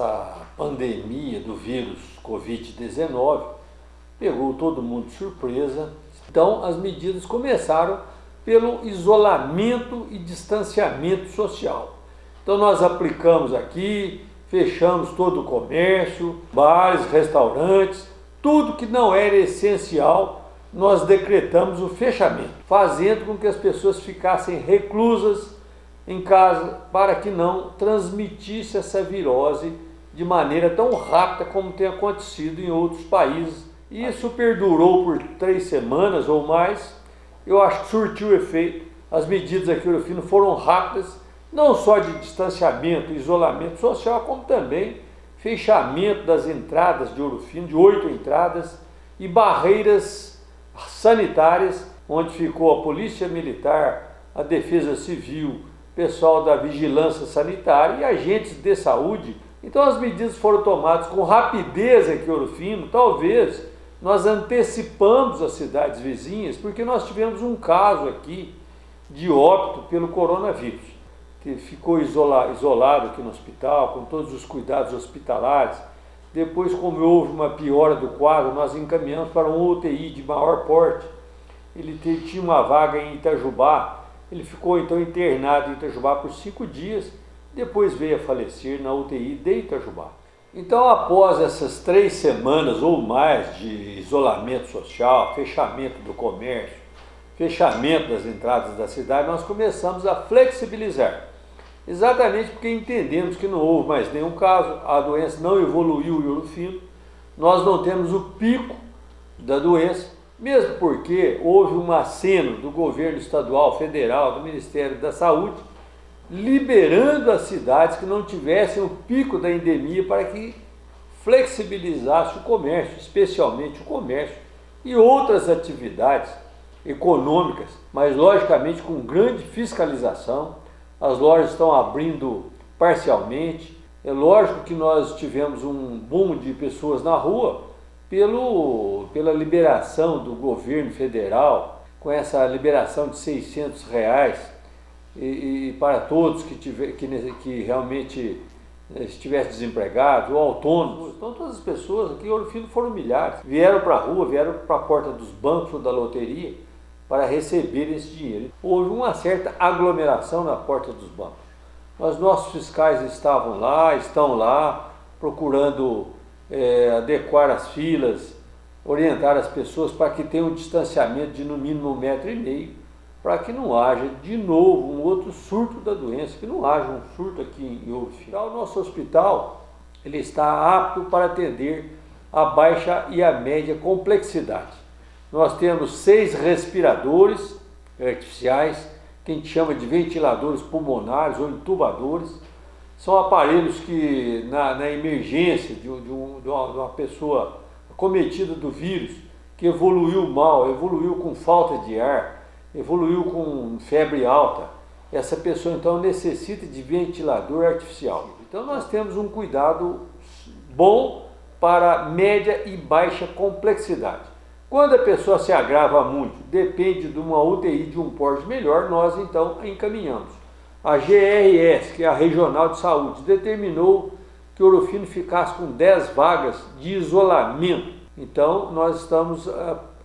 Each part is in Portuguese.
essa pandemia do vírus Covid-19 pegou todo mundo de surpresa. Então, as medidas começaram pelo isolamento e distanciamento social. Então, nós aplicamos aqui, fechamos todo o comércio, bares, restaurantes, tudo que não era essencial, nós decretamos o fechamento, fazendo com que as pessoas ficassem reclusas em casa para que não transmitisse essa virose de maneira tão rápida como tem acontecido em outros países. E isso perdurou por 3 semanas ou mais. Eu acho que surtiu efeito. As medidas aqui em Ouro Fino foram rápidas, não só de distanciamento e isolamento social, como também fechamento das entradas de Ouro Fino, de 8 entradas, e barreiras sanitárias, onde ficou a Polícia Militar, a Defesa Civil, pessoal da Vigilância Sanitária e agentes de saúde. Então as medidas foram tomadas com rapidez aqui em Ouro Fino. Talvez nós antecipamos as cidades vizinhas, porque nós tivemos um caso aqui de óbito pelo coronavírus, que ficou isolado aqui no hospital, com todos os cuidados hospitalares. Depois, como houve uma piora do quadro, nós encaminhamos para um UTI de maior porte. Ele tinha uma vaga em Itajubá, ele ficou então internado em Itajubá por 5 dias, depois veio a falecer na UTI de Itajubá. Então, após essas 3 semanas ou mais de isolamento social, fechamento do comércio, fechamento das entradas da cidade, nós começamos a flexibilizar. Exatamente porque entendemos que não houve mais nenhum caso, a doença não evoluiu em Ouro Fino, nós não temos o pico da doença, mesmo porque houve um aceno do governo estadual, federal, do Ministério da Saúde, liberando as cidades que não tivessem o pico da endemia para que flexibilizasse o comércio, especialmente o comércio e outras atividades econômicas, mas logicamente com grande fiscalização. As lojas estão abrindo parcialmente. É lógico que nós tivemos um boom de pessoas na rua pela liberação do governo federal, com essa liberação de R$600 e para todos que realmente estivessem desempregados ou autônomos. Então todas as pessoas aqui em Ouro Fino foram milhares, vieram para a rua, vieram para a porta dos bancos ou da loteria para receber esse dinheiro. Houve uma certa aglomeração na porta dos bancos. Mas nossos fiscais estavam lá, estão lá, procurando adequar as filas, orientar as pessoas para que tenham um distanciamento de no mínimo 1,5 metro, para que não haja de novo um outro surto da doença, que não haja um surto aqui em Ouro Fino. O nosso hospital ele está apto para atender a baixa e a média complexidade. Nós temos 6 respiradores artificiais, que a gente chama de ventiladores pulmonares ou intubadores. São aparelhos que, na emergência de uma pessoa acometida do vírus, que evoluiu mal, evoluiu com falta de ar, evoluiu com febre alta, essa pessoa então necessita de ventilador artificial. Então nós temos um cuidado bom para média e baixa complexidade. Quando a pessoa se agrava muito, depende de uma UTI de um porte melhor, nós então encaminhamos. A GRS, que é a Regional de Saúde, determinou que Ouro Fino ficasse com 10 vagas de isolamento. Então nós estamos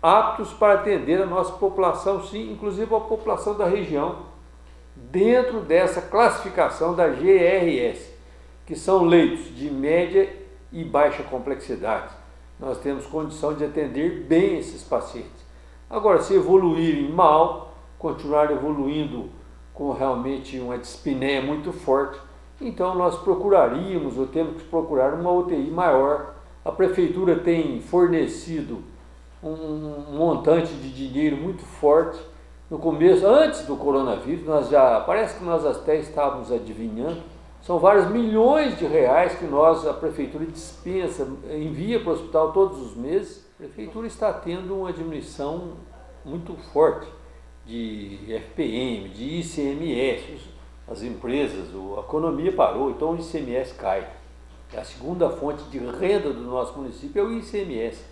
aptos para atender a nossa população, sim, inclusive a população da região, dentro dessa classificação da GRS, que são leitos de média e baixa complexidade. Nós temos condição de atender bem esses pacientes. Agora, se evoluírem mal, continuar evoluindo com realmente uma dispneia muito forte, então nós procuraríamos ou temos que procurar uma UTI maior. A prefeitura tem fornecido um montante de dinheiro muito forte. No começo, antes do coronavírus, parece que nós até estávamos adivinhando, são vários milhões de reais que a prefeitura dispensa, envia para o hospital todos os meses. A prefeitura está tendo uma diminuição muito forte de FPM, de ICMS. As empresas, a economia parou, então o ICMS cai. A segunda fonte de renda do nosso município é o ICMS.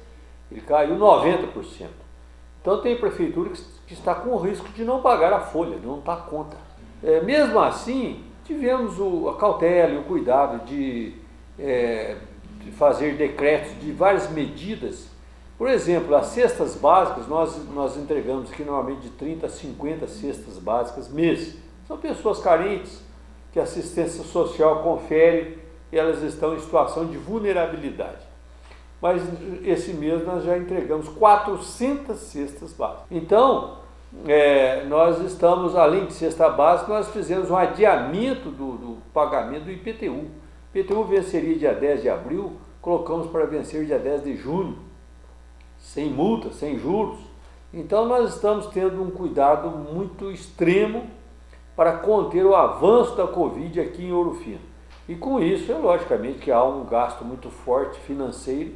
Ele caiu 90%. Então tem prefeitura que está com o risco de não pagar a folha, de não dar conta. Mesmo assim, tivemos a cautela e o cuidado de fazer decretos de várias medidas. Por exemplo, as cestas básicas, nós entregamos aqui normalmente de 30 a 50 cestas básicas mês. São pessoas carentes que a assistência social confere e elas estão em situação de vulnerabilidade. Mas esse mês nós já entregamos 400 cestas básicas. Então, nós estamos, além de cesta básica, nós fizemos um adiamento do pagamento do IPTU. O IPTU venceria dia 10 de abril, colocamos para vencer dia 10 de junho, sem multa, sem juros. Então nós estamos tendo um cuidado muito extremo para conter o avanço da Covid aqui em Ouro Fino. E com isso, logicamente, que há um gasto muito forte financeiro,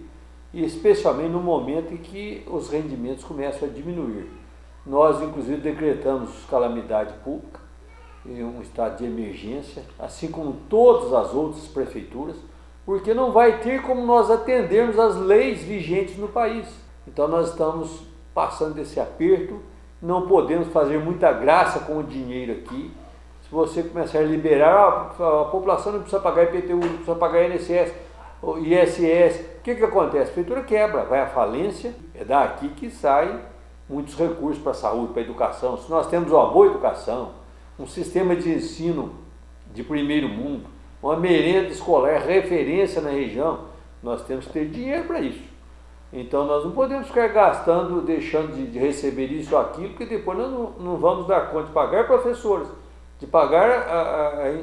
e especialmente no momento em que os rendimentos começam a diminuir. Nós, inclusive, decretamos calamidade pública, um estado de emergência, assim como todas as outras prefeituras, porque não vai ter como nós atendermos as leis vigentes no país. Então nós estamos passando desse aperto, não podemos fazer muita graça com o dinheiro aqui. Se você começar a liberar, a população não precisa pagar IPTU, não precisa pagar INSS, ISS, o que acontece? A prefeitura quebra, vai à falência, é daqui que saem muitos recursos para a saúde, para a educação. Se nós temos uma boa educação, um sistema de ensino de primeiro mundo, uma merenda escolar, referência na região, nós temos que ter dinheiro para isso. Então nós não podemos ficar gastando, deixando de receber isso ou aquilo, porque depois nós não vamos dar conta de pagar professores, de pagar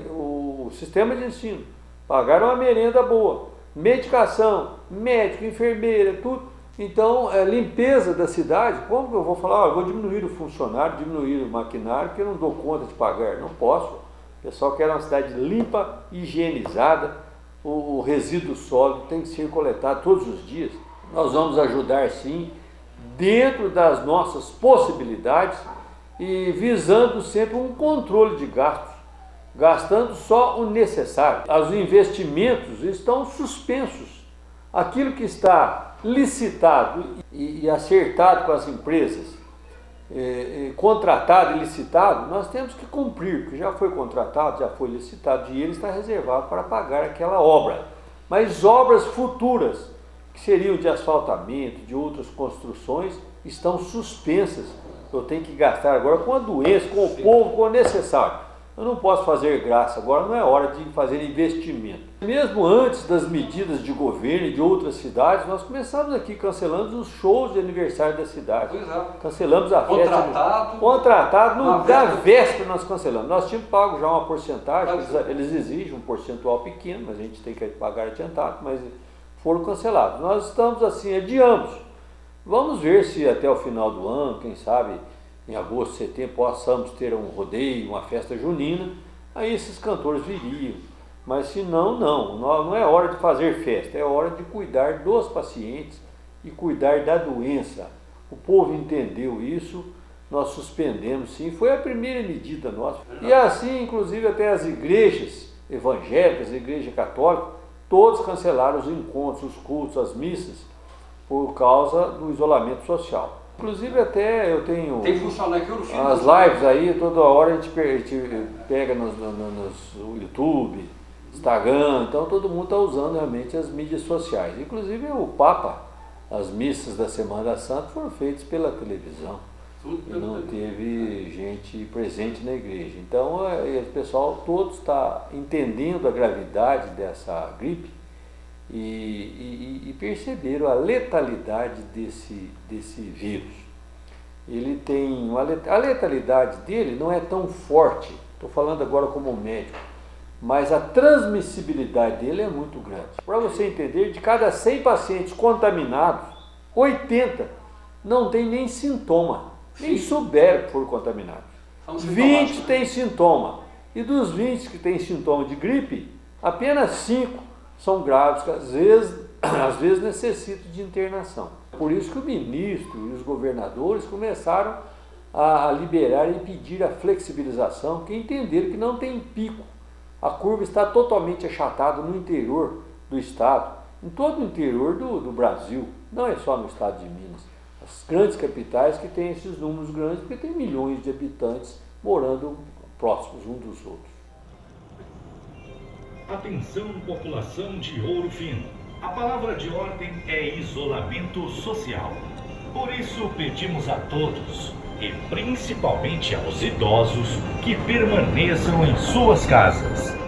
o sistema de ensino, pagar uma merenda boa, medicação, médico, enfermeira, tudo. Então, limpeza da cidade, como que eu vou falar? Eu vou diminuir o funcionário, diminuir o maquinário, porque eu não dou conta de pagar, não posso. O pessoal quer uma cidade limpa, higienizada, o resíduo sólido tem que ser coletado todos os dias. Nós vamos ajudar sim, dentro das nossas possibilidades e visando sempre um controle de gastos, gastando só o necessário. Os investimentos estão suspensos. Aquilo que está licitado e acertado com as empresas, contratado e licitado, nós temos que cumprir, porque já foi contratado, já foi licitado, o dinheiro está reservado para pagar aquela obra. Mas obras futuras, que seriam de asfaltamento, de outras construções, estão suspensas. Eu tenho que gastar agora com a doença, com o povo, com o necessário. Eu não posso fazer graça agora, não é hora de fazer investimento. Mesmo antes das medidas de governo e de outras cidades, nós começamos aqui cancelando os shows de aniversário da cidade. Cancelamos a festa. Contratado da véspera nós cancelamos. Nós tínhamos pago já uma porcentagem, eles exigem um percentual pequeno, mas a gente tem que pagar adiantado, mas foram cancelados. Nós estamos assim, adiamos. Vamos ver se até o final do ano, quem sabe, em agosto, setembro, possamos ter um rodeio, uma festa junina, aí esses cantores viriam. Mas se não, não é hora de fazer festa, é hora de cuidar dos pacientes e cuidar da doença. O povo entendeu isso, nós suspendemos sim, foi a primeira medida nossa. E assim, inclusive, até as igrejas evangélicas, a igreja católica, todos cancelaram os encontros, os cultos, as missas, por causa do isolamento social. Inclusive até eu tenho as lives aí, toda hora a gente pega no YouTube, Instagram, então todo mundo está usando realmente as mídias sociais. Inclusive o Papa, as missas da Semana Santa foram feitas pela televisão e não teve gente presente na igreja. Então o pessoal todo está entendendo a gravidade dessa gripe e perceberam a letalidade desse vírus. Ele tem a letalidade dele não é tão forte, estou falando agora como médico, mas a transmissibilidade dele é muito grande. Para você entender, de cada 100 pacientes contaminados, 80 não tem nem sintoma, nem souberam que foram contaminados. 20 têm sintoma, e dos 20 que têm sintoma de gripe, apenas 5 são graves, que às vezes necessitam de internação. Por isso que o ministro e os governadores começaram a liberar e pedir a flexibilização, porque entenderam que não tem pico. A curva está totalmente achatada no interior do estado, em todo o interior do Brasil, não é só no estado de Minas. As grandes capitais que têm esses números grandes, porque tem milhões de habitantes morando próximos uns dos outros. Atenção, população de Ouro Fino. A palavra de ordem é isolamento social. Por isso, pedimos a todos, e principalmente aos idosos, que permaneçam em suas casas.